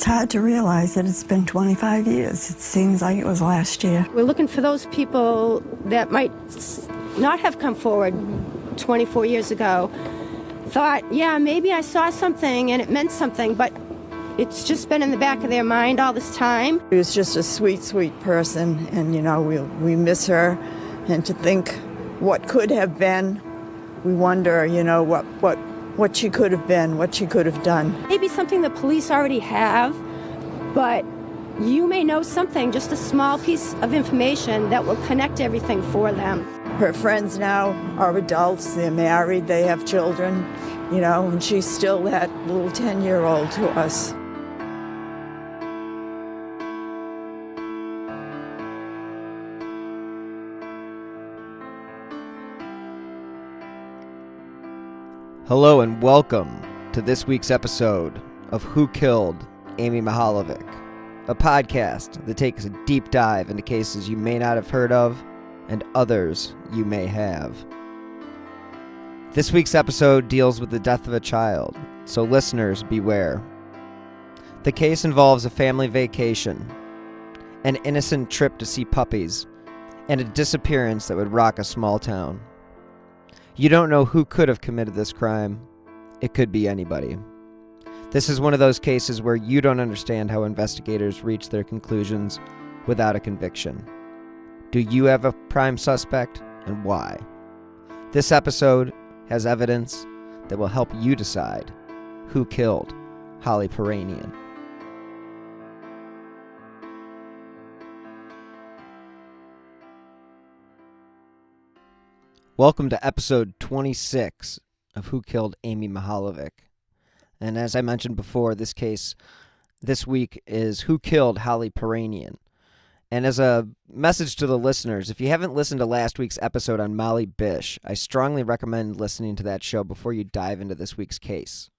It's hard to realize that it's been 25 years. It seems like it was last year. We're looking for those people that might not have come forward 24 years ago. Thought, yeah, maybe I saw something and it meant something, but it's just been in the back of their mind all this time. She was just a sweet, sweet person, and, we miss her. And to think what could have been, we wonder, what she could have been, what she could have done. Maybe something the police already have, but you may know something, just a small piece of information that will connect everything for them. Her friends now are adults, they're married, they have children, and she's still that little 10-year-old to us. Hello and welcome to this week's episode of Who Killed Amy Mihalovic, a podcast that takes a deep dive into cases you may not have heard of and others you may have. This week's episode deals with the death of a child, so listeners beware. The case involves a family vacation, an innocent trip to see puppies, and a disappearance that would rock a small town. You don't know who could have committed this crime. It could be anybody. This is one of those cases where you don't understand how investigators reach their conclusions without a conviction. Do you have a prime suspect, and why? This episode has evidence that will help you decide who killed Holly Piiranian. Welcome to episode 26 of Who Killed Amy Mihalovic. And as I mentioned before, this case this week is Who Killed Holly Piiranian. And as a message to the listeners, if you haven't listened to last week's episode on Molly Bish, I strongly recommend listening to that show before you dive into this week's case.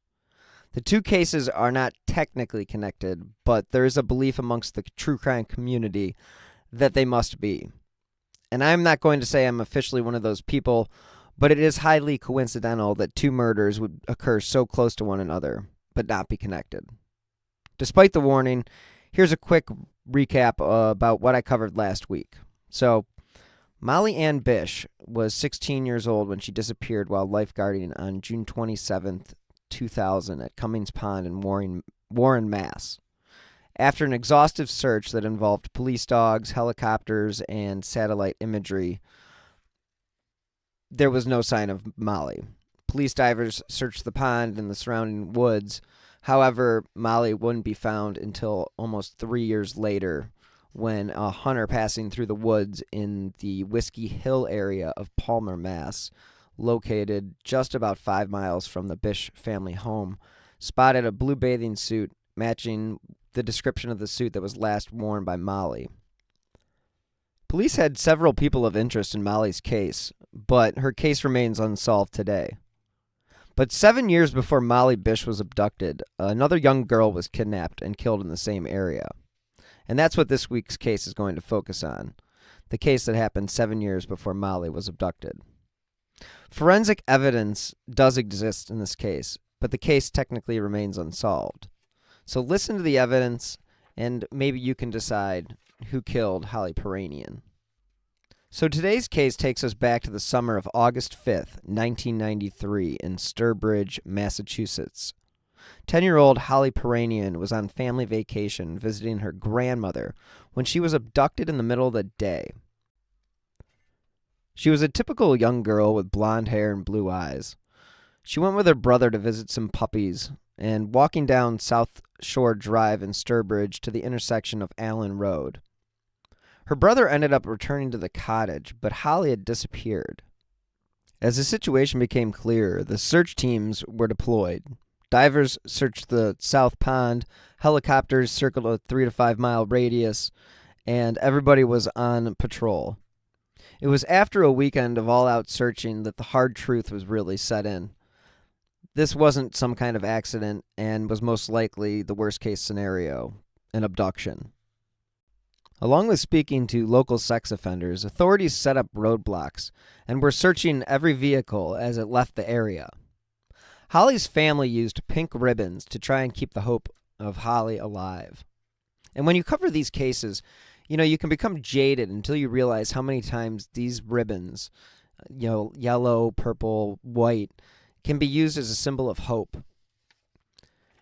The two cases are not technically connected, but there is a belief amongst the true crime community that they must be. And I'm not going to say I'm officially one of those people, but it is highly coincidental that two murders would occur so close to one another, but not be connected. Despite the warning, here's a quick recap about what I covered last week. So, Molly Ann Bish was 16 years old when she disappeared while lifeguarding on June 27th, 2000 at Cummings Pond in Warren, Mass. After an exhaustive search that involved police dogs, helicopters, and satellite imagery, there was no sign of Molly. Police divers searched the pond and the surrounding woods. However, Molly wouldn't be found until almost 3 years later when a hunter passing through the woods in the Whiskey Hill area of Palmer, Mass., located just about 5 miles from the Bish family home, spotted a blue bathing suit matching the description of the suit that was last worn by Molly. Police had several people of interest in Molly's case, but her case remains unsolved today. But 7 years before Molly Bish was abducted, another young girl was kidnapped and killed in the same area. And that's what this week's case is going to focus on, the case that happened 7 years before Molly was abducted. Forensic evidence does exist in this case, but the case technically remains unsolved. So listen to the evidence, and maybe you can decide who killed Holly Piiranian. So today's case takes us back to the summer of August 5th, 1993 in Sturbridge, Massachusetts. 10-year-old Holly Piiranian was on family vacation visiting her grandmother when she was abducted in the middle of the day. She was a typical young girl with blonde hair and blue eyes. She went with her brother to visit some puppies, and walking down South Shore Drive in Sturbridge to the intersection of Allen Road. Her brother ended up returning to the cottage, but Holly had disappeared. As the situation became clearer, the search teams were deployed. Divers searched the South Pond, helicopters circled a 3 to 5 mile radius, and everybody was on patrol. It was after a weekend of all-out searching that the hard truth was really set in. This wasn't some kind of accident and was most likely the worst-case scenario, an abduction. Along with speaking to local sex offenders, authorities set up roadblocks and were searching every vehicle as it left the area. Holly's family used pink ribbons to try and keep the hope of Holly alive. And when you cover these cases, you can become jaded until you realize how many times these ribbons, yellow, purple, white, can be used as a symbol of hope.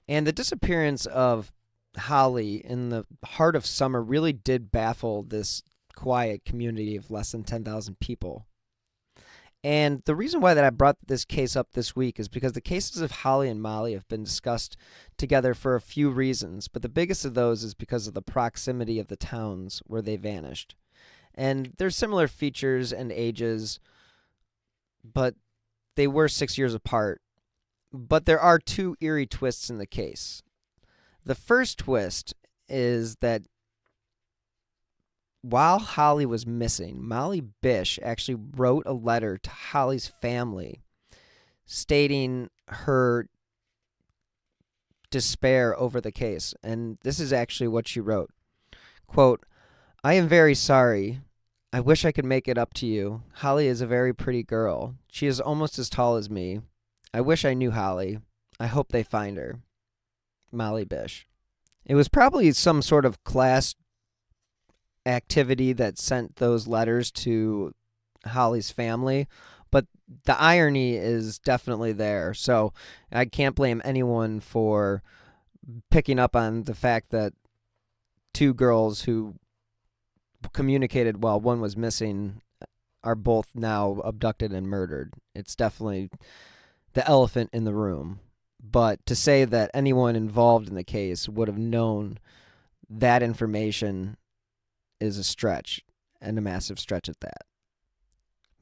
And the disappearance of Holly in the heart of summer really did baffle this quiet community of less than 10,000 people. And the reason why that I brought this case up this week is because the cases of Holly and Molly have been discussed together for a few reasons, but the biggest of those is because of the proximity of the towns where they vanished. And there's similar features and ages, but they were 6 years apart. But there are two eerie twists in the case. The first twist is that while Holly was missing, Molly Bish actually wrote a letter to Holly's family stating her despair over the case. And this is actually what she wrote. Quote, "I am very sorry. I wish I could make it up to you. Holly is a very pretty girl. She is almost as tall as me. I wish I knew Holly. I hope they find her. Molly Bish." It was probably some sort of class activity that sent those letters to Holly's family, but the irony is definitely there. So I can't blame anyone for picking up on the fact that two girls who communicated while one was missing are both now abducted and murdered. It's definitely the elephant in the room. But to say that anyone involved in the case would have known that information is a stretch, and a massive stretch at that.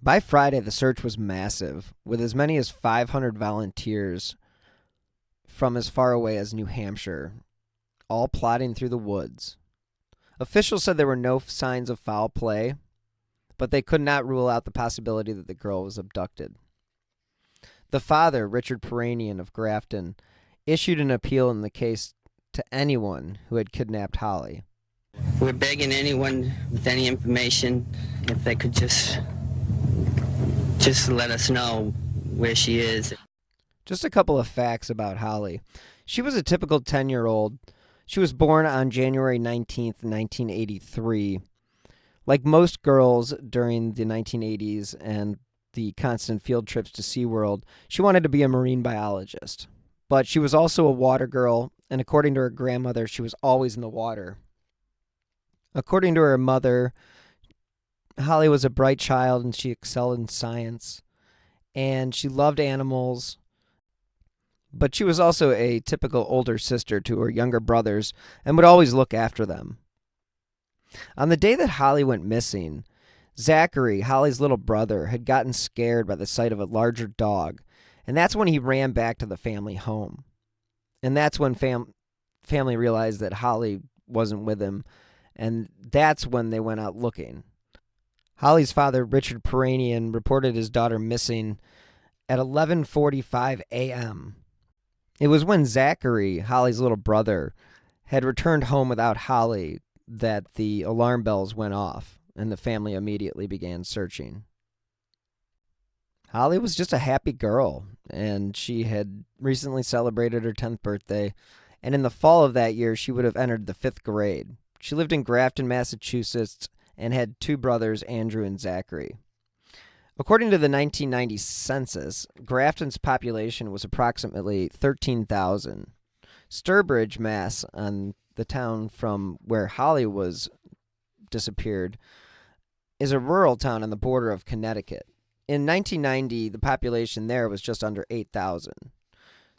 By Friday, the search was massive, with as many as 500 volunteers from as far away as New Hampshire, all plodding through the woods. Officials said there were no signs of foul play, but they could not rule out the possibility that the girl was abducted. The father, Richard Piiranian of Grafton, issued an appeal in the case to anyone who had kidnapped Holly. We're begging anyone with any information if they could just let us know where she is. Just a couple of facts about Holly. She was a typical 10-year-old. She was born on January 19th, 1983. Like most girls during the 1980s and the constant field trips to SeaWorld, she wanted to be a marine biologist. But she was also a water girl, and according to her grandmother, she was always in the water. According to her mother, Holly was a bright child and she excelled in science, and she loved animals, but she was also a typical older sister to her younger brothers and would always look after them. On the day that Holly went missing, Zachary, Holly's little brother, had gotten scared by the sight of a larger dog, and that's when he ran back to the family home. And that's when family realized that Holly wasn't with him, and that's when they went out looking. Holly's father, Richard Piiranian, reported his daughter missing at 11:45 a.m. It was when Zachary, Holly's little brother, had returned home without Holly that the alarm bells went off, and the family immediately began searching. Holly was just a happy girl, and she had recently celebrated her 10th birthday, and in the fall of that year, she would have entered the 5th grade. She lived in Grafton, Massachusetts, and had two brothers, Andrew and Zachary. According to the 1990 census, Grafton's population was approximately 13,000. Sturbridge, Mass, on the town from where Holly was disappeared, is a rural town on the border of Connecticut. In 1990, the population there was just under 8,000.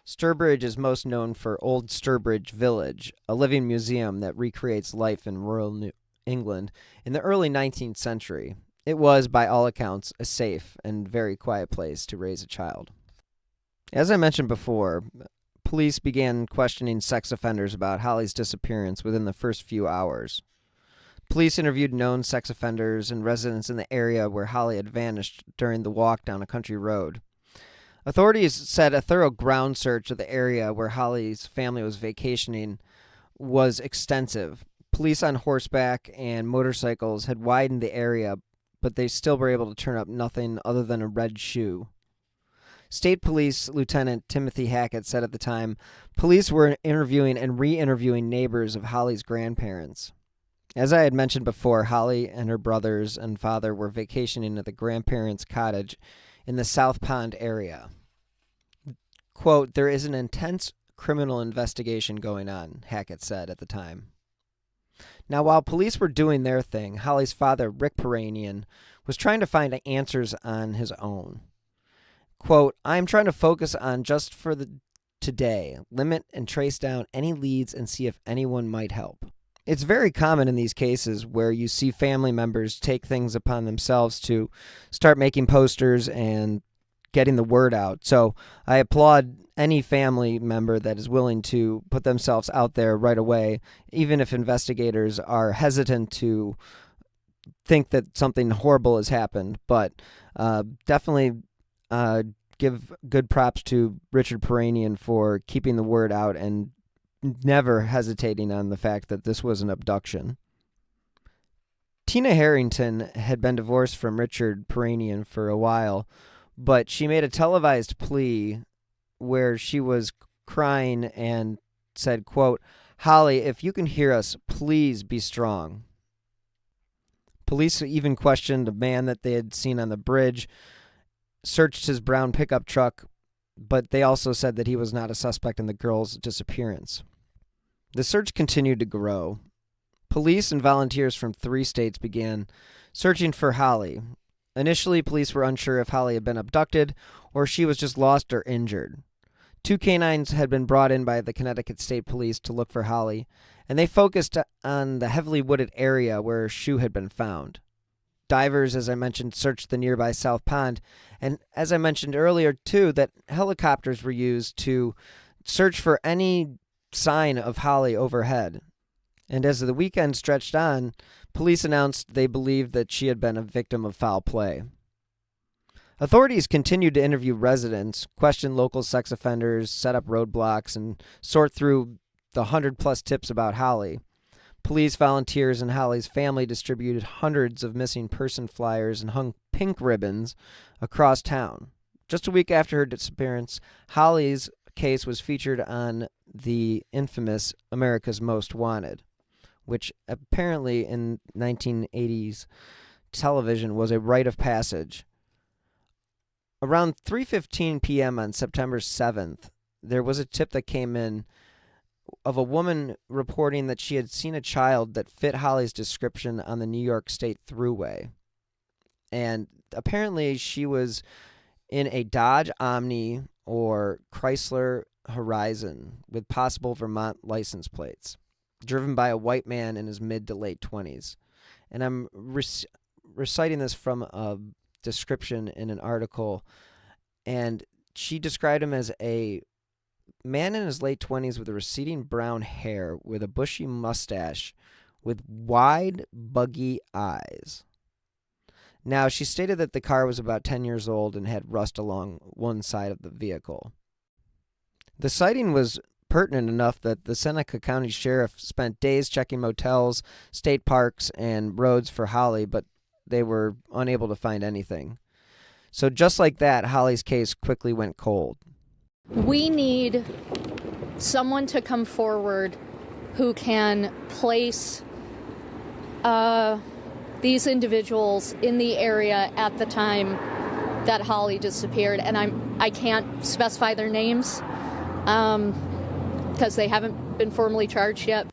Sturbridge is most known for Old Sturbridge Village, a living museum that recreates life in rural New England in the early 19th century. It was, by all accounts, a safe and very quiet place to raise a child. As I mentioned before, police began questioning sex offenders about Holly's disappearance within the first few hours. Police interviewed known sex offenders and residents in the area where Holly had vanished during the walk down a country road. Authorities said a thorough ground search of the area where Holly's family was vacationing was extensive. Police on horseback and motorcycles had widened the area, but they still were able to turn up nothing other than a red shoe. State Police Lieutenant Timothy Hackett said at the time, police were interviewing and re-interviewing neighbors of Holly's grandparents. As I had mentioned before, Holly and her brothers and father were vacationing at the grandparents' cottage in the South Pond area. Quote, "There is an intense criminal investigation going on," Hackett said at the time. Now, while police were doing their thing, Holly's father, Rick Piiranian, was trying to find answers on his own. Quote, "I'm trying to focus on just for the today, limit and trace down any leads and see if anyone might help." It's very common in these cases where you see family members take things upon themselves to start making posters and getting the word out. So I applaud any family member that is willing to put themselves out there right away, even if investigators are hesitant to think that something horrible has happened. But definitely give good props to Richard Piiranian for keeping the word out and never hesitating on the fact that this was an abduction. Tina Harrington had been divorced from Richard Piiranian for a while, but she made a televised plea where she was crying and said, quote, "Holly, if you can hear us, please be strong." Police even questioned a man that they had seen on the bridge, searched his brown pickup truck, but they also said that he was not a suspect in the girl's disappearance. The search continued to grow. Police and volunteers from 3 states began searching for Holly. Initially, police were unsure if Holly had been abducted or she was just lost or injured. 2 canines had been brought in by the Connecticut State Police to look for Holly, and they focused on the heavily wooded area where her shoe had been found. Divers, as I mentioned, searched the nearby South Pond, and as I mentioned earlier, too, that helicopters were used to search for any sign of Holly overhead. And as the weekend stretched on, police announced they believed that she had been a victim of foul play. Authorities continued to interview residents, question local sex offenders, set up roadblocks, and sort through the 100-plus tips about Holly. Police, volunteers, and Holly's family distributed hundreds of missing person flyers and hung pink ribbons across town. Just a week after her disappearance, Holly's case was featured on the infamous America's Most Wanted, which apparently in 1980s television was a rite of passage. Around 3:15 p.m. on September 7th, there was a tip that came in of a woman reporting that she had seen a child that fit Holly's description on the New York State Thruway. And apparently she was in a Dodge Omni or Chrysler Horizon with possible Vermont license plates, driven by a white man in his mid to late 20s. And I'm reciting this from a description in an article, and she described him as a man in his late 20s with a receding brown hair, with a bushy mustache, with wide, buggy eyes. Now, she stated that the car was about 10 years old and had rust along one side of the vehicle. The sighting was pertinent enough that the Seneca County Sheriff spent days checking motels, state parks, and roads for Holly, but they were unable to find anything. So just like that, Holly's case quickly went cold. We need someone to come forward who can place these individuals in the area at the time that Holly disappeared. And I can't specify their names because they haven't been formally charged yet.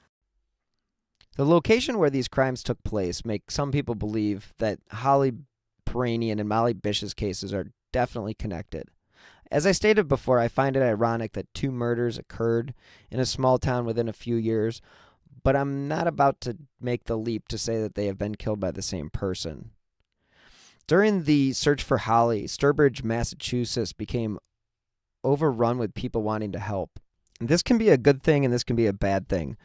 The location where these crimes took place make some people believe that Holly Piiranian and Molly Bish's cases are definitely connected. As I stated before, I find it ironic that 2 murders occurred in a small town within a few years, but I'm not about to make the leap to say that they have been killed by the same person. During the search for Holly, Sturbridge, Massachusetts became overrun with people wanting to help. This can be a good thing and this can be a bad thing,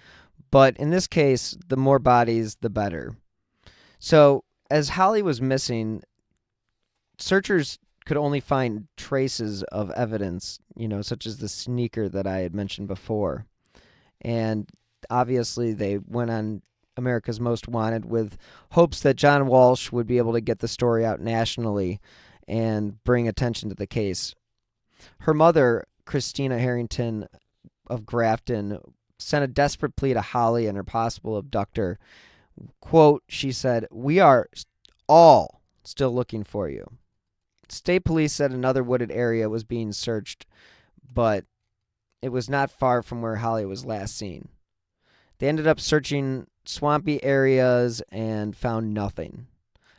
but in this case, the more bodies, the better. So, as Holly was missing, searchers could only find traces of evidence, such as the sneaker that I had mentioned before. And obviously they went on America's Most Wanted with hopes that John Walsh would be able to get the story out nationally and bring attention to the case. Her mother, Christina Harrington of Grafton, sent a desperate plea to Holly and her possible abductor. Quote, she said, "We are all still looking for you." State police said another wooded area was being searched, but it was not far from where Holly was last seen. They ended up searching swampy areas and found nothing.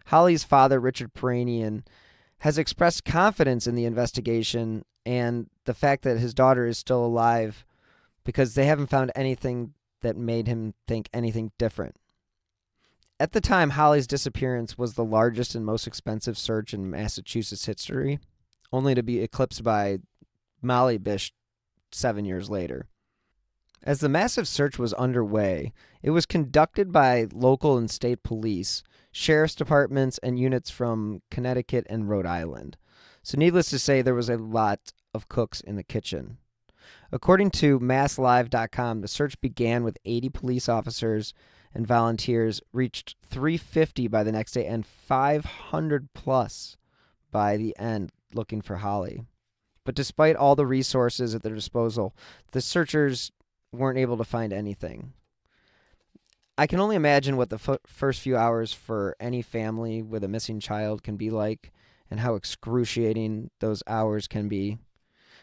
Holly's father, Richard Piiranian, has expressed confidence in the investigation and the fact that his daughter is still alive because they haven't found anything that made him think anything different. At the time, Holly's disappearance was the largest and most expensive search in Massachusetts history, only to be eclipsed by Molly Bish 7 years later. As the massive search was underway, it was conducted by local and state police, sheriff's departments, and units from Connecticut and Rhode Island. So needless to say, there was a lot of cooks in the kitchen. According to MassLive.com, the search began with 80 police officers and volunteers, reached 350 by the next day, and 500 plus by the end looking for Holly. But despite all the resources at their disposal, the searchers weren't able to find anything. I can only imagine what the first few hours for any family with a missing child can be like, and how excruciating those hours can be,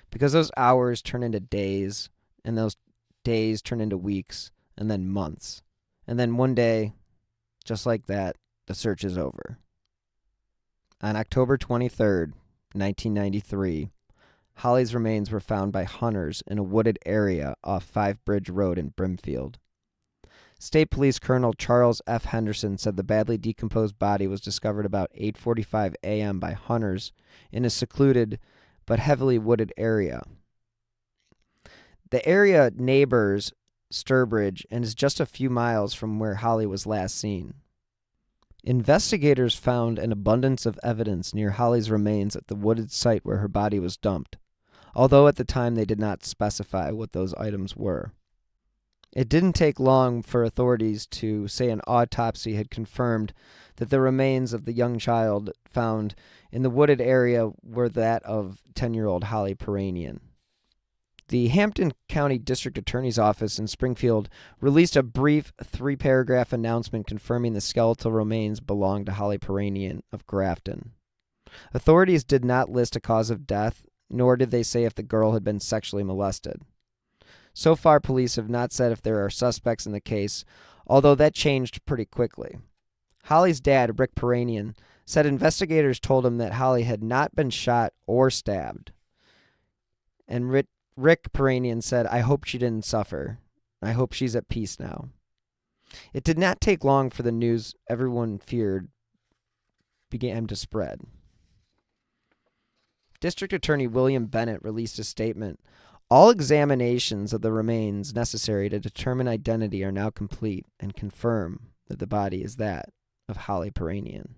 because those hours turn into days, and those days turn into weeks, and then months. And then one day, just like that, the search is over. On October 23rd, 1993, Holly's remains were found by hunters in a wooded area off Five Bridge Road in Brimfield. State Police Colonel Charles F. Henderson said the badly decomposed body was discovered about 8:45 a.m. by hunters in a secluded but heavily wooded area. The area neighbors Sturbridge and is just a few miles from where Holly was last seen. Investigators found an abundance of evidence near Holly's remains at the wooded site where her body was dumped, although at the time they did not specify what those items were. It didn't take long for authorities to say an autopsy had confirmed that the remains of the young child found in the wooded area were that of 10-year-old Holly Piiranian. The Hampton County District Attorney's Office in Springfield released a brief 3-paragraph announcement confirming the skeletal remains belonged to Holly Piiranian of Grafton. Authorities did not list a cause of death, nor did they say if the girl had been sexually molested. So far, police have not said if there are suspects in the case, although that changed pretty quickly. Holly's dad, Rick Piiranian, said investigators told him that Holly had not been shot or stabbed. And Rick Piiranian said, "I hope she didn't suffer. I hope she's at peace now." It did not take long for the news everyone feared began to spread. District Attorney William Bennett released a statement. "All examinations of the remains necessary to determine identity are now complete and confirm that the body is that of Holly Piiranian."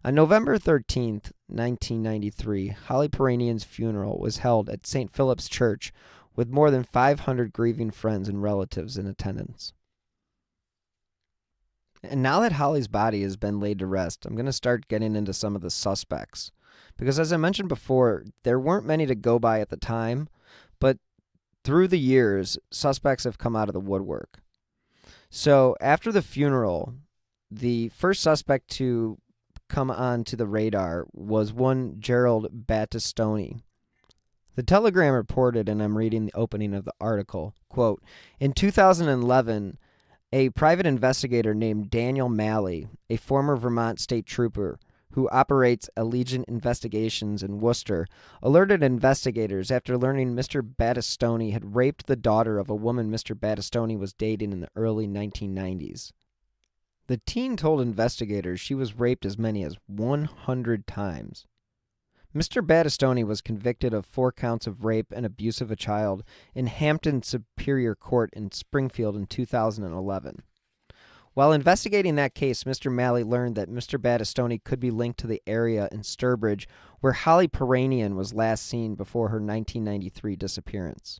On November 13th, 1993, Holly Piiranian's funeral was held at St. Philip's Church with more than 500 grieving friends and relatives in attendance. And now that Holly's body has been laid to rest, I'm going to start getting into some of the suspects. Because as I mentioned before, there weren't many to go by at the time, but through the years, suspects have come out of the woodwork. So after the funeral, the first suspect to come onto the radar was one Gerald Battistoni. The Telegram reported, and I'm reading the opening of the article, quote, "In 2011, a private investigator named Daniel Malley, a former Vermont state trooper who operates Allegiant Investigations in Worcester, alerted investigators after learning Mr. Battistoni had raped the daughter of a woman Mr. Battistoni was dating in the early 1990s. The teen told investigators she was raped as many as 100 times. Mr. Battistoni was convicted of 4 counts of rape and abuse of a child in Hampton Superior Court in Springfield in 2011. While investigating that case, Mr. Malley learned that Mr. Battistoni could be linked to the area in Sturbridge where Holly Piiranian was last seen before her 1993 disappearance.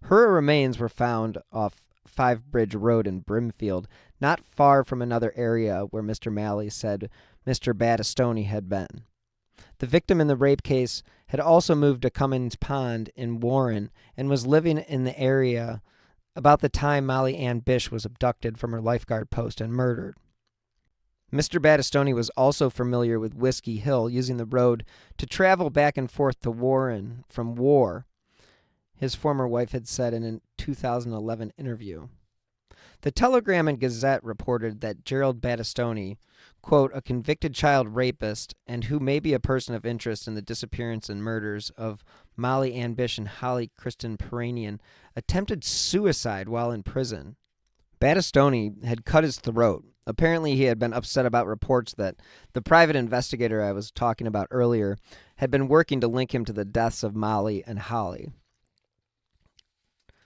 Her remains were found off Five Bridge Road in Brimfield, not far from another area where Mr. Malley said Mr. Battistoni had been. The victim in the rape case had also moved to Cummins Pond in Warren and was living in the area about the time Molly Ann Bish was abducted from her lifeguard post and murdered. Mr. Battistoni was also familiar with Whiskey Hill, using the road to travel back and forth to Warren from War, his former wife had said in a 2011 interview. The Telegram and Gazette reported that Gerald Battistoni, quote, a convicted child rapist and who may be a person of interest in the disappearance and murders of Molly Ann Bish and Holly Kristen Piiranian, attempted suicide while in prison. Battistoni had cut his throat. Apparently he had been upset about reports that the private investigator I was talking about earlier had been working to link him to the deaths of Molly and Holly.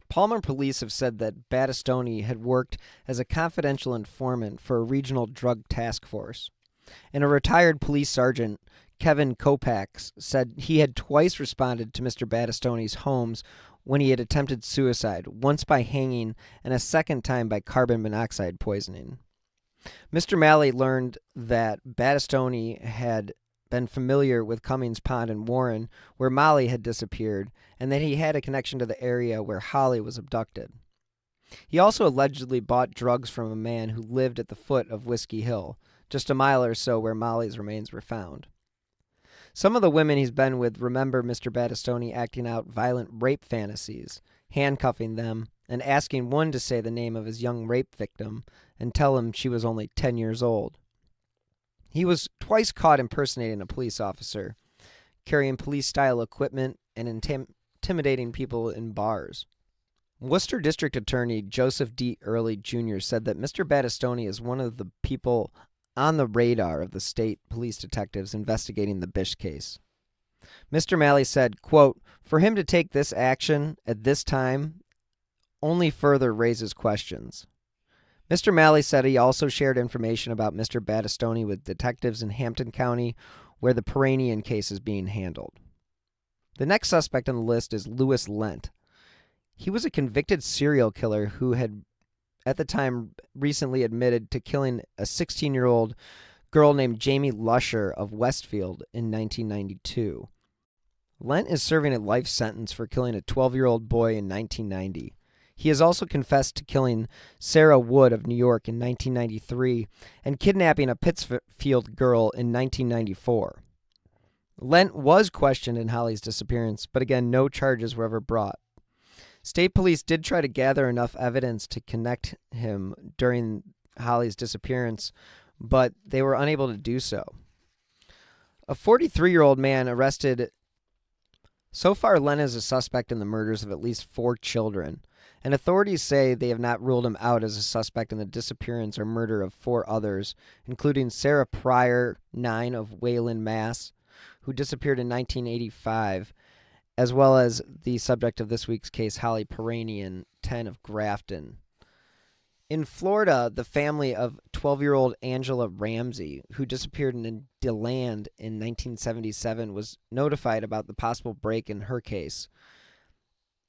Palmer police have said that Battistoni had worked as a confidential informant for a regional drug task force. And a retired police sergeant, Kevin Kopax, said he had twice responded to Mr. Battistoni's homes when he had attempted suicide, once by hanging and a second time by carbon monoxide poisoning. Mr. Malley learned that Battistoni had been familiar with Cummings Pond and Warren, where Molly had disappeared, and that he had a connection to the area where Holly was abducted. He also allegedly bought drugs from a man who lived at the foot of Whiskey Hill, just a mile or so where Molly's remains were found. Some of the women he's been with remember Mr. Battistoni acting out violent rape fantasies, handcuffing them, and asking one to say the name of his young rape victim and tell him she was only 10 years old. He was twice caught impersonating a police officer, carrying police-style equipment, and intimidating people in bars. Worcester District Attorney Joseph D. Early Jr. said that Mr. Battistoni is one of the people on the radar of the state police detectives investigating the Bish case. Mr. Malley said, quote, for him to take this action at this time only further raises questions. Mr. Malley said he also shared information about Mr. Battistoni with detectives in Hampton County, where the Piiranian case is being handled. The next suspect on the list is Louis Lent. He was a convicted serial killer who had, at the time, recently admitted to killing a 16-year-old girl named Jamie Lusher of Westfield in 1992. Lent is serving a life sentence for killing a 12-year-old boy in 1990. He has also confessed to killing Sarah Wood of New York in 1993 and kidnapping a Pittsfield girl in 1994. Lent was questioned in Holly's disappearance, but again, no charges were ever brought. State police did try to gather enough evidence to connect him during Holly's disappearance, but they were unable to do so. A 43-year-old man arrested. So far, Lent is a suspect in the murders of at least 4 children, and authorities say they have not ruled him out as a suspect in the disappearance or murder of 4 others, including Sarah Pryor, 9, of Wayland, Mass., who disappeared in 1985, as well as the subject of this week's case, Holly Piiranian, 10, of Grafton. In Florida, the family of 12-year-old Angela Ramsey, who disappeared in DeLand in 1977, was notified about the possible break in her case.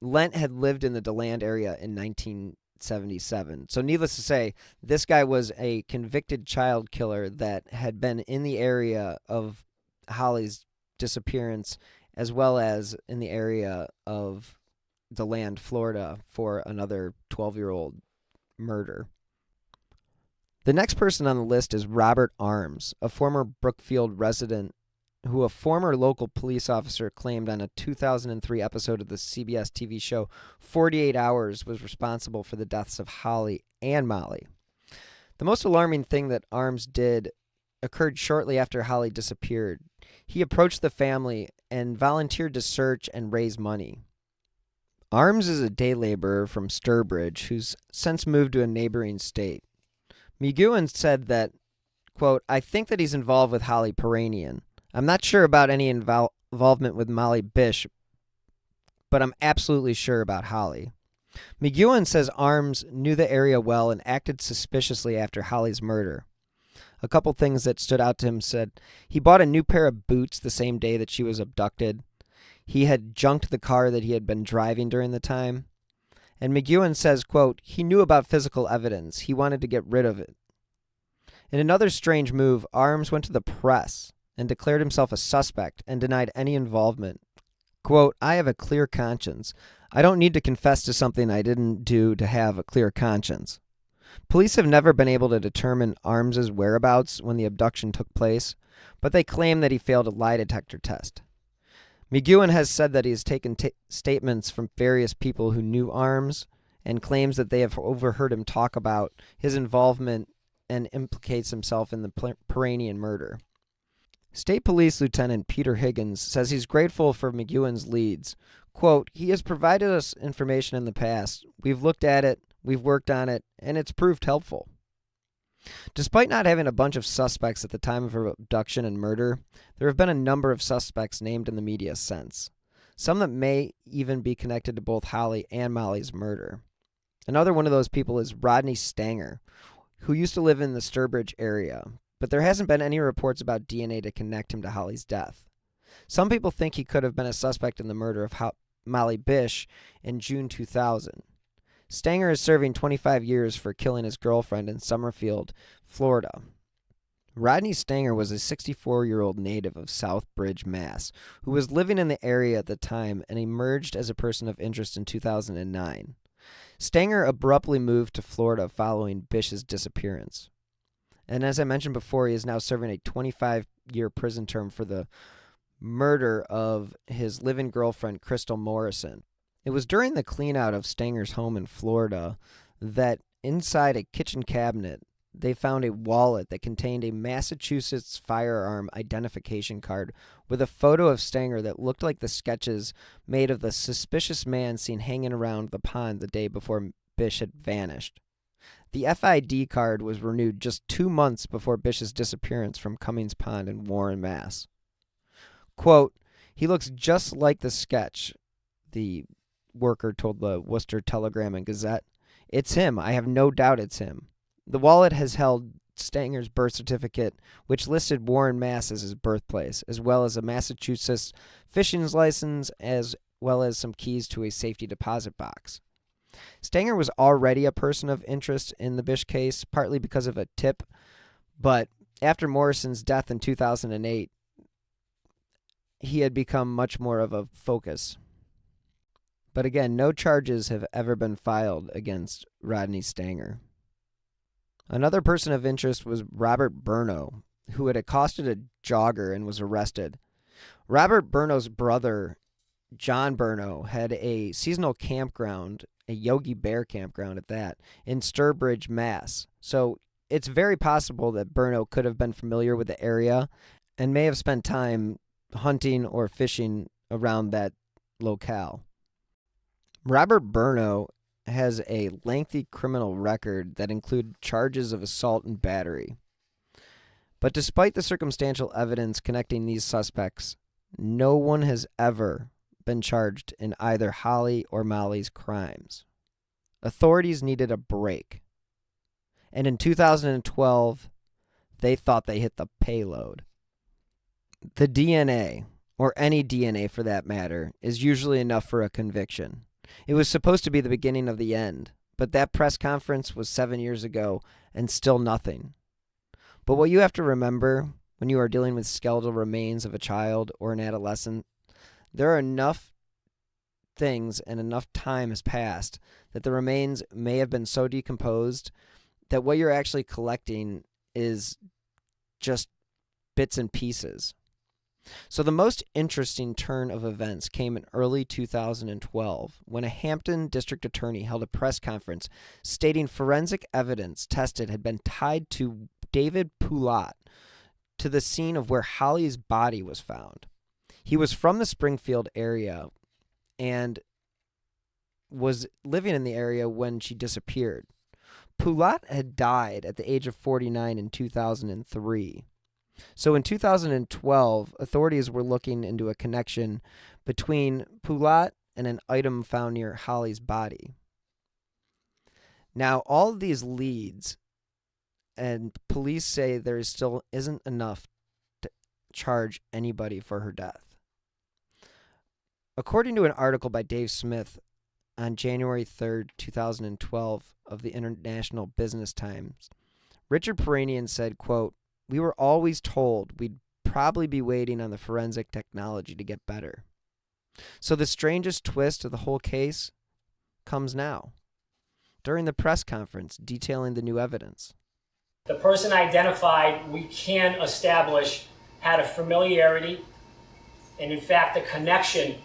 Lent had lived in the DeLand area in 1977. So needless to say, this guy was a convicted child killer that had been in the area of Holly's disappearance, as well as in the area of DeLand, Florida, for another 12-year-old murder. The next person on the list is Robert Arms, a former Brookfield resident who a former local police officer claimed on a 2003 episode of the CBS TV show 48 Hours was responsible for the deaths of Holly and Molly. The most alarming thing that Arms did occurred shortly after Holly disappeared. He approached the family and volunteered to search and raise money. Arms is a day laborer from Sturbridge who's since moved to a neighboring state. McGowan said that, quote, I think that he's involved with Holly Piiranian. I'm not sure about any involvement with Molly Bish, but I'm absolutely sure about Holly. McGowan says Arms knew the area well and acted suspiciously after Holly's murder. A couple things that stood out to him said he bought a new pair of boots the same day that she was abducted. He had junked the car that he had been driving during the time. And McGowan says, quote, he knew about physical evidence. He wanted to get rid of it. In another strange move, Arms went to the press and declared himself a suspect and denied any involvement. Quote, "I have a clear conscience. I don't need to confess to something I didn't do to have a clear conscience." Police have never been able to determine Arms's whereabouts when the abduction took place, but they claim that he failed a lie detector test. McEwen has said that he has taken statements from various people who knew Arms and claims that they have overheard him talk about his involvement and implicates himself in the Piiranian murder. State Police Lieutenant Peter Higgins says he's grateful for McEwen's leads. Quote, "He has provided us information in the past. We've looked at it, we've worked on it, and it's proved helpful." Despite not having a bunch of suspects at the time of her abduction and murder, there have been a number of suspects named in the media since, some that may even be connected to both Holly and Molly's murder. Another one of those people is Rodney Stanger, who used to live in the Sturbridge area, but there hasn't been any reports about DNA to connect him to Holly's death. Some people think he could have been a suspect in the murder of Molly Bish in June 2000. Stanger is serving 25 years for killing his girlfriend in Summerfield, Florida. Rodney Stanger was a 64-year-old native of Southbridge, Mass., who was living in the area at the time and emerged as a person of interest in 2009. Stanger abruptly moved to Florida following Bish's disappearance. And as I mentioned before, he is now serving a 25-year prison term for the murder of his live-in girlfriend, Crystal Morrison. It was during the clean-out of Stanger's home in Florida that inside a kitchen cabinet, they found a wallet that contained a Massachusetts firearm identification card with a photo of Stanger that looked like the sketches made of the suspicious man seen hanging around the pond the day before Bish had vanished. The FID card was renewed just 2 months before Bish's disappearance from Cummings Pond in Warren, Mass. Quote, "He looks just like the sketch," the worker told the Worcester Telegram and Gazette. "It's him. I have no doubt it's him." The wallet has held Stanger's birth certificate, which listed Warren, Mass. As his birthplace, as well as a Massachusetts fishing license, as well as some keys to a safety deposit box. Stanger was already a person of interest in the Bish case, partly because of a tip, but after Morrison's death in 2008, he had become much more of a focus. But again, no charges have ever been filed against Rodney Stanger. Another person of interest was Robert Burno, who had accosted a jogger and was arrested. Robert Burno's brother, John Burno, had a seasonal campground, a Yogi Bear campground at that, in Sturbridge, Mass. So it's very possible that Burno could have been familiar with the area and may have spent time hunting or fishing around that locale. Robert Burno has a lengthy criminal record that included charges of assault and battery. But despite the circumstantial evidence connecting these suspects, no one has ever been charged in either Holly or Molly's crimes. Authorities needed a break. And in 2012, they thought they hit the payload. The DNA, or any DNA for that matter, is usually enough for a conviction. It was supposed to be the beginning of the end, but that press conference was 7 years ago and still nothing. But what you have to remember when you are dealing with skeletal remains of a child or an adolescent, there are enough things and enough time has passed that the remains may have been so decomposed that what you're actually collecting is just bits and pieces. So the most interesting turn of events came in early 2012 when a Hampton district attorney held a press conference stating forensic evidence tested had been tied to David Poulat to the scene of where Holly's body was found. He was from the Springfield area and was living in the area when she disappeared. Poulat had died at the age of 49 in 2003. So in 2012, authorities were looking into a connection between Poulat and an item found near Holly's body. Now, all of these leads, and police say there still isn't enough to charge anybody for her death. According to an article by Dave Smith on January 3rd, 2012 of the International Business Times, Richard Piiranian said, quote, "We were always told we'd probably be waiting on the forensic technology to get better. So the strangest twist of the whole case comes now, during the press conference detailing the new evidence. The person identified, we can establish, had a familiarity and in fact a connection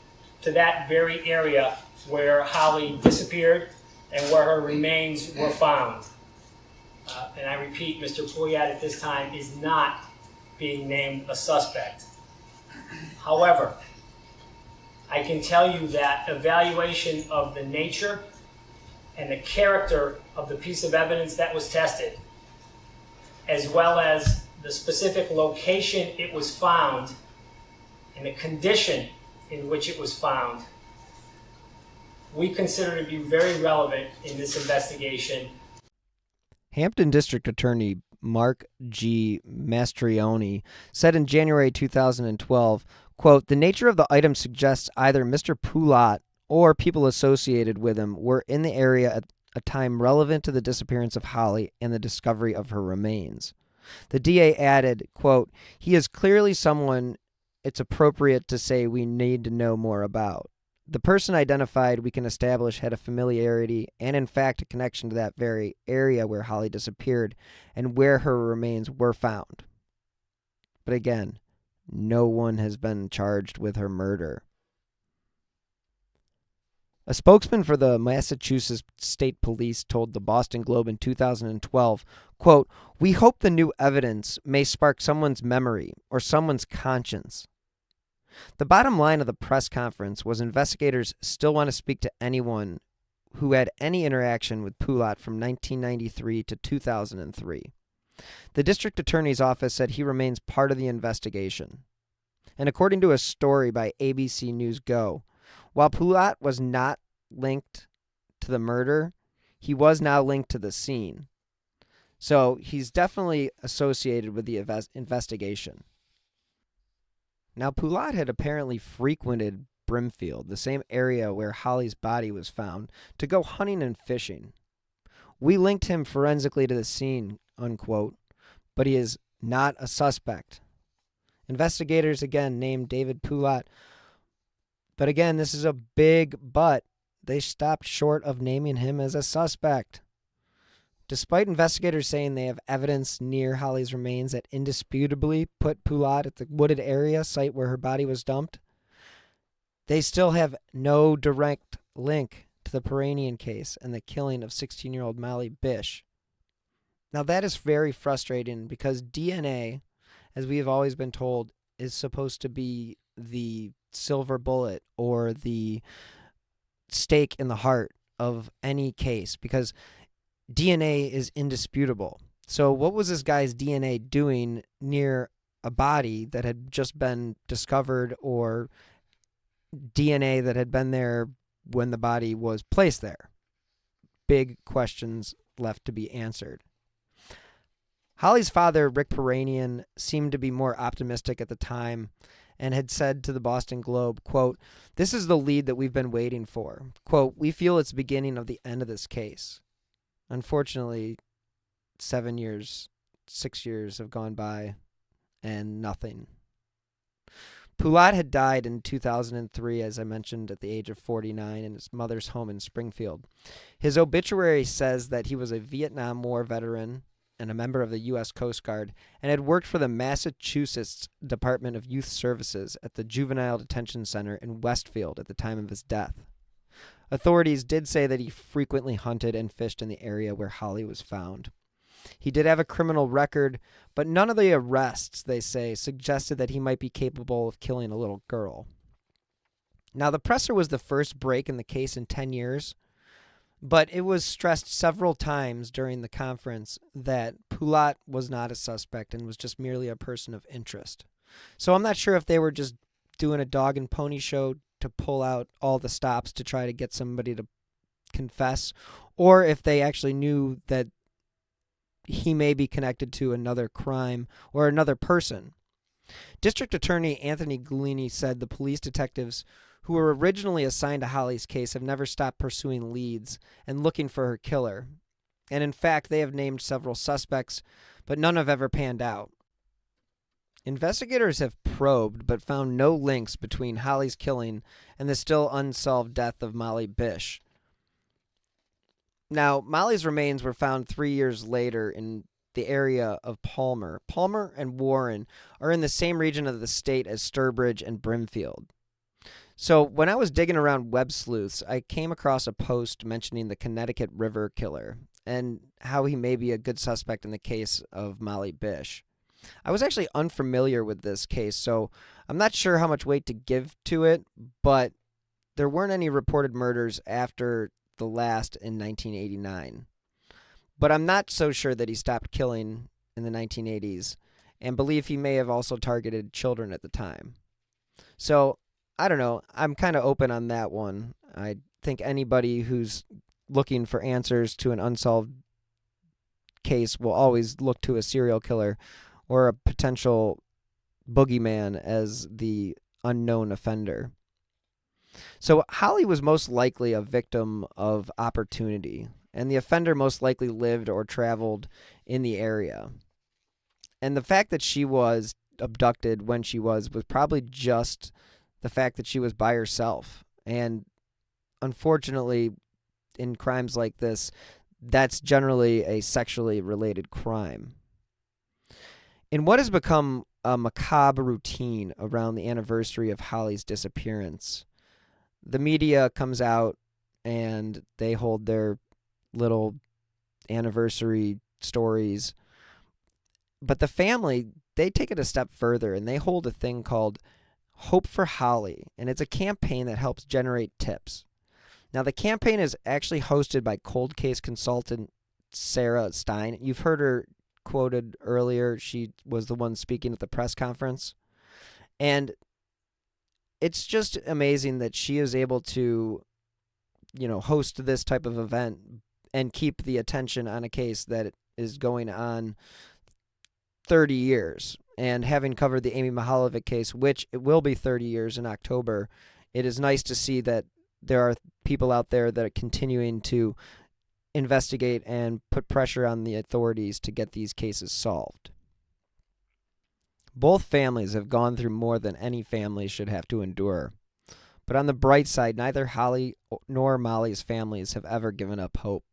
to that very area where Holly disappeared and where her remains were found. And I repeat, Mr. Piirainen at this time is not being named a suspect. However, I can tell you that evaluation of the nature and the character of the piece of evidence that was tested, as well as the specific location it was found and the condition in which it was found, we consider to be very relevant in this investigation. Hampton District Attorney Mark G. Mastrioni said in January 2012, quote, "The nature of the item suggests either Mr. Poulat or people associated with him were in the area at a time relevant to the disappearance of Holly and the discovery of her remains." The DA added, quote, "He is clearly someone it's appropriate to say we need to know more about. The person identified we can establish had a familiarity and in fact a connection to that very area where Holly disappeared and where her remains were found. But again, no one has been charged with her murder." A spokesman for the Massachusetts State Police told the Boston Globe in 2012, quote, "We hope the new evidence may spark someone's memory or someone's conscience." The bottom line of the press conference was investigators still want to speak to anyone who had any interaction with Poulat from 1993 to 2003. The district attorney's office said he remains part of the investigation. And according to a story by ABC News Go, while Poulat was not linked to the murder, he was now linked to the scene. So he's definitely associated with the investigation. Now, Poulat had apparently frequented Brimfield, the same area where Holly's body was found, to go hunting and fishing. "We linked him forensically to the scene," unquote, but he is not a suspect. Investigators again named David Poulat, but again, this is a big but. They stopped short of naming him as a suspect. Despite investigators saying they have evidence near Holly's remains that indisputably put Poulat at the wooded area site where her body was dumped, they still have no direct link to the Piiranian case and the killing of 16-year-old Molly Bish. Now that is very frustrating because DNA, as we have always been told, is supposed to be the silver bullet or the stake in the heart of any case because DNA is indisputable. So what was this guy's DNA doing near a body that had just been discovered or DNA that had been there when the body was placed there? Big questions left to be answered. Holly's father, Rick Piiranian, seemed to be more optimistic at the time and had said to the Boston Globe, quote, "This is the lead that we've been waiting for. Quote, we feel it's the beginning of the end of this case." Unfortunately, 6 years have gone by and nothing. Poulat had died in 2003, as I mentioned, at the age of 49 in his mother's home in Springfield. His obituary says that he was a Vietnam War veteran and a member of the U.S. Coast Guard and had worked for the Massachusetts Department of Youth Services at the Juvenile Detention Center in Westfield at the time of his death. Authorities did say that he frequently hunted and fished in the area where Holly was found. He did have a criminal record, but none of the arrests, they say, suggested that he might be capable of killing a little girl. Now, the presser was the first break in the case in 10 years, but it was stressed several times during the conference that Poulat was not a suspect and was just merely a person of interest. So I'm not sure if they were just doing a dog and pony show to pull out all the stops to try to get somebody to confess, or if they actually knew that he may be connected to another crime or another person. District Attorney Anthony Guglini said the police detectives who were originally assigned to Holly's case have never stopped pursuing leads and looking for her killer. And in fact, they have named several suspects, but none have ever panned out. Investigators have probed but found no links between Holly's killing and the still unsolved death of Molly Bish. Now, Molly's remains were found 3 years later in the area of Palmer. Palmer and Warren are in the same region of the state as Sturbridge and Brimfield. So when I was digging around web sleuths, I came across a post mentioning the Connecticut River killer and how he may be a good suspect in the case of Molly Bish. I was actually unfamiliar with this case, so I'm not sure how much weight to give to it, but there weren't any reported murders after the last in 1989. But I'm not so sure that he stopped killing in the 1980s, and believe he may have also targeted children at the time. So, I don't know. I'm kind of open on that one. I think anybody who's looking for answers to an unsolved case will always look to a serial killer or a potential boogeyman as the unknown offender. So Holly was most likely a victim of opportunity, and the offender most likely lived or traveled in the area. And the fact that she was abducted when she was probably just the fact that she was by herself. And unfortunately, in crimes like this, that's generally a sexually related crime. In what has become a macabre routine around the anniversary of Holly's disappearance, the media comes out and they hold their little anniversary stories. But the family, they take it a step further and they hold a thing called Hope for Holly, and it's a campaign that helps generate tips. Now, the campaign is actually hosted by cold case consultant Sarah Stein. You've heard her quoted earlier. She was the one speaking at the press conference. And it's just amazing that she is able to, host this type of event and keep the attention on a case that is going on 30 years. And having covered the Amy Mihaljevic case, which it will be 30 years in October, it is nice to see that there are people out there that are continuing to investigate and put pressure on the authorities to get these cases solved. Both families have gone through more than any family should have to endure. But on the bright side, neither Holly nor Molly's families have ever given up hope.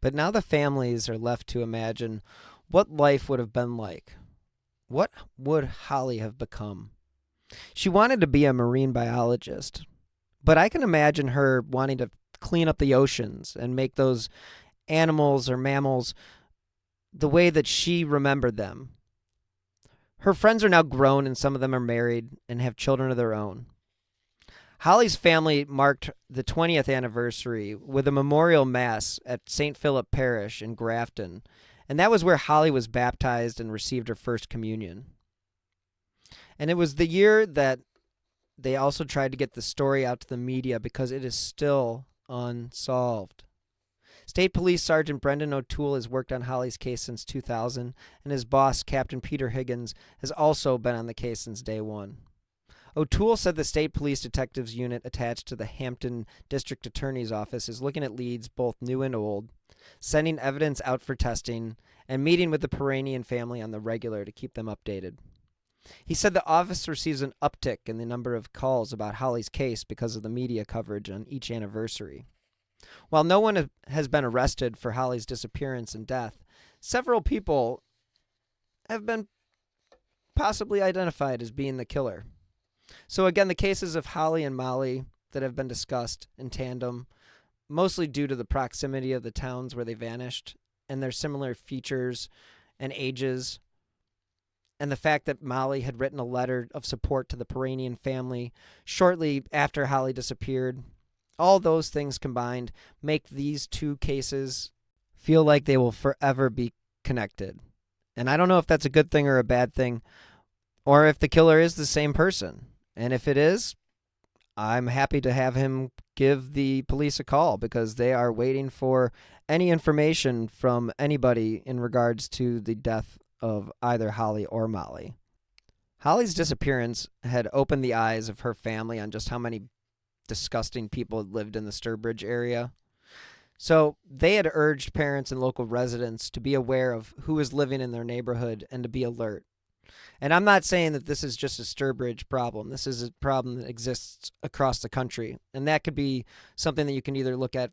But now the families are left to imagine what life would have been like. What would Holly have become? She wanted to be a marine biologist, but I can imagine her wanting to clean up the oceans and make those animals or mammals the way that she remembered them. Her friends are now grown and some of them are married and have children of their own. Holly's family marked the 20th anniversary with a memorial mass at St. Philip Parish in Grafton, and that was where Holly was baptized and received her first communion. And it was the year that they also tried to get the story out to the media because it is still unsolved. State Police Sergeant Brendan O'Toole has worked on Holly's case since 2000, and his boss, Captain Peter Higgins, has also been on the case since day one. O'Toole said the State Police Detectives Unit attached to the Hampton District Attorney's Office is looking at leads both new and old, sending evidence out for testing, and meeting with the Piiranian family on the regular to keep them updated. He said the office receives an uptick in the number of calls about Holly's case because of the media coverage on each anniversary. While no one has been arrested for Holly's disappearance and death, several people have been possibly identified as being the killer. So again, the cases of Holly and Molly that have been discussed in tandem, mostly due to the proximity of the towns where they vanished and their similar features and ages, and the fact that Molly had written a letter of support to the Piiranian family shortly after Holly disappeared. All those things combined make these two cases feel like they will forever be connected. And I don't know if that's a good thing or a bad thing, or if the killer is the same person. And if it is, I'm happy to have him give the police a call because they are waiting for any information from anybody in regards to the death of either Holly or Molly. Holly's disappearance had opened the eyes of her family on just how many disgusting people had lived in the Sturbridge area. So they had urged parents and local residents to be aware of who was living in their neighborhood and to be alert. And I'm not saying that this is just a Sturbridge problem. This is a problem that exists across the country. And that could be something that you can either look at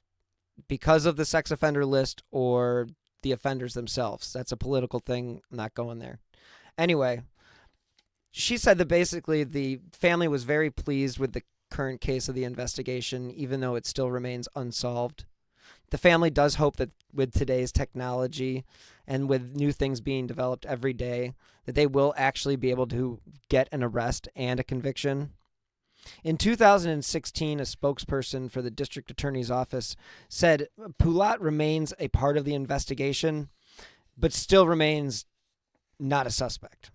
because of the sex offender list or the offenders themselves. That's a political thing. I'm not going there. Anyway, she said that basically the family was very pleased with the current case of the investigation, even though it still remains unsolved. The family does hope that with today's technology and with new things being developed every day, that they will actually be able to get an arrest and a conviction. In 2016, a spokesperson for the district attorney's office said Poulat remains a part of the investigation, but still remains not a suspect.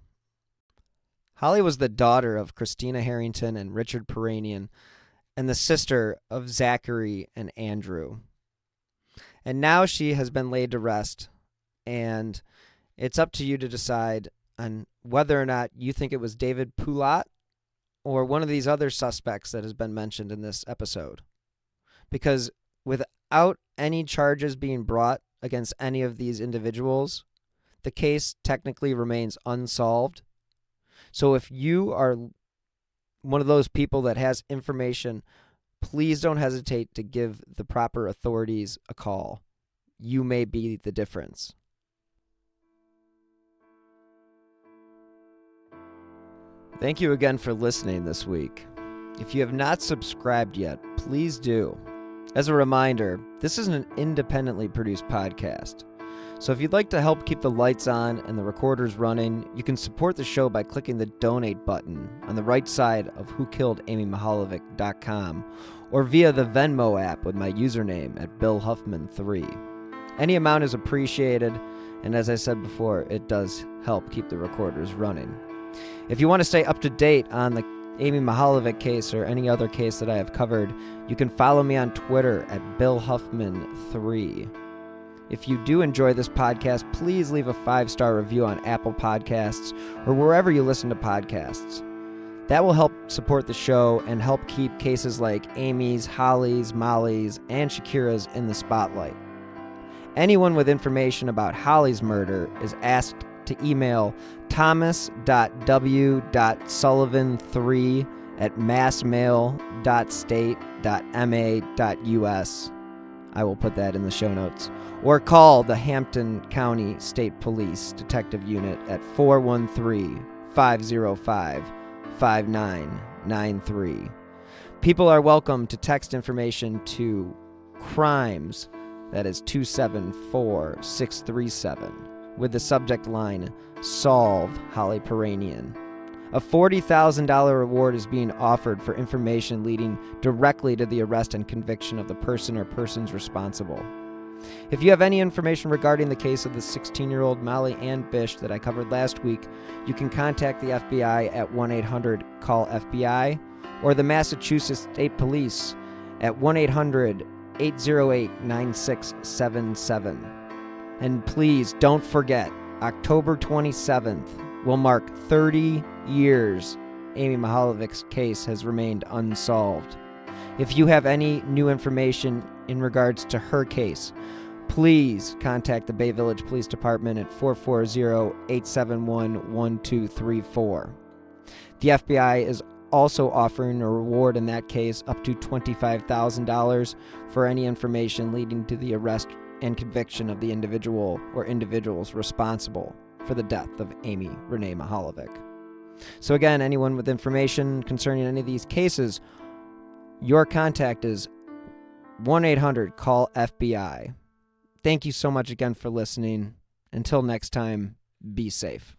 Holly was the daughter of Christina Harrington and Richard Piiranian and the sister of Zachary and Andrew. And now she has been laid to rest, and it's up to you to decide on whether or not you think it was David Poulat or one of these other suspects that has been mentioned in this episode. Because without any charges being brought against any of these individuals, the case technically remains unsolved. So if you are one of those people that has information, please don't hesitate to give the proper authorities a call. You may be the difference. Thank you again for listening this week. If you have not subscribed yet, please do. As a reminder, this is an independently produced podcast. So if you'd like to help keep the lights on and the recorders running, you can support the show by clicking the donate button on the right side of whokilledamymihalovic.com or via the Venmo app with my username at BillHuffman3. Any amount is appreciated, and as I said before, it does help keep the recorders running. If you want to stay up to date on the Amy Mihaljevic case or any other case that I have covered, you can follow me on Twitter at BillHuffman3. If you do enjoy this podcast, please leave a 5-star review on Apple Podcasts or wherever you listen to podcasts. That will help support the show and help keep cases like Amy's, Holly's, Molly's, and Shakira's in the spotlight. Anyone with information about Holly's murder is asked to email thomas.w.sullivan3@massmail.state.ma.us. I will put that in the show notes. Or call the Hampton County State Police Detective Unit at 413-505-5993. People are welcome to text information to crimes, that is 274-637, with the subject line, Solve Holly Piiranian. A $40,000 reward is being offered for information leading directly to the arrest and conviction of the person or persons responsible. If you have any information regarding the case of the 16-year-old Molly Ann Bish that I covered last week, you can contact the FBI at 1-800-CALL-FBI or the Massachusetts State Police at 1-800-808-9677. And please don't forget, October 27th will mark 30 years Amy Mihaljevic's case has remained unsolved. If you have any new information in regards to her case, please contact the Bay Village Police Department at 440-871-1234. The FBI is also offering a reward in that case up to $25,000 for any information leading to the arrest and conviction of the individual or individuals responsible for the death of Amy Renee Mihaljevic. So again, anyone with information concerning any of these cases, your contact is 1-800-CALL-FBI. Thank you so much again for listening. Until next time, be safe.